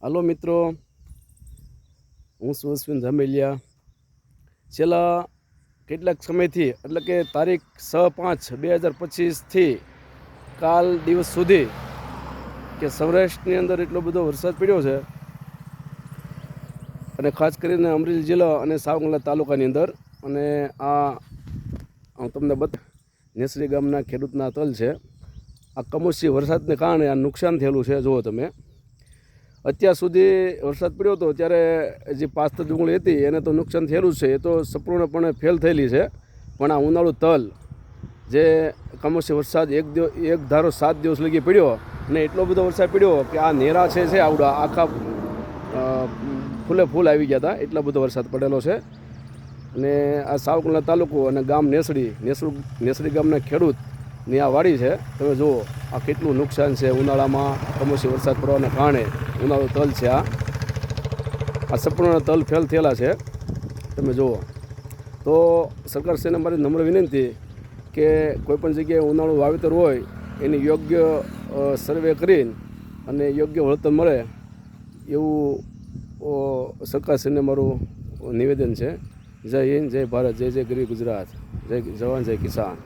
હાલો મિત્રો, હું છું અશ્વિન ધામેલિયા. છેલ્લા કેટલાક સમયથી એટલે કે તારીખ 6/5/2025થી કાલ દિવસ સુધી કે સૌરાષ્ટ્રની અંદર એટલો બધો વરસાદ પડ્યો છે, અને ખાસ કરીને અમરેલી જિલ્લા અને સાવંગલા તાલુકાની અંદર. અને આ હું તમને નેસરી ગામના ખેડૂતના તલ છે. આ કમોસમી વરસાદને કારણે આ નુકસાન થયેલું છે. જુઓ તમે, અત્યાર સુધી વરસાદ પડ્યો હતો ત્યારે જે પાસ્ત ડુંગળી હતી એને તો નુકસાન થયેલું છે, એ તો સંપૂર્ણપણે ફેલ થયેલી છે. પણ આ ઉનાળુ તલ જે કમોસમી વરસાદ એક ધારો 7 દિવસ લગી પડ્યો, અને એટલો બધો વરસાદ પડ્યો કે આ નેરા છે આવડા આખા ફૂલે ફૂલ આવી ગયા હતા, એટલો બધો વરસાદ પડેલો છે. અને આ સાવંગલા તાલુકો અને ગામ નેસડી ગામના ખેડૂતની આ વાડી છે. તમે જુઓ આ કેટલું નુકસાન છે. ઉનાળામાં કમોસમી વરસાદ પડવાના કારણે ઉનાળુ તલ છે, આ સંપૂર્ણ તલ ફેલ થયેલા છે. તમે જુઓ તો સરકારશ્રીને મારી નમ્ર વિનંતી કે કોઈપણ જગ્યાએ ઉનાળુ વાવેતર હોય એની યોગ્ય સર્વે કરીને અને યોગ્ય વળતર મળે એવું સરકારશ્રીને મારું નિવેદન છે. જય હિન્દ, જય ભારત, જય જય ગરવી ગુજરાત, જય જવાન, જય કિસાન.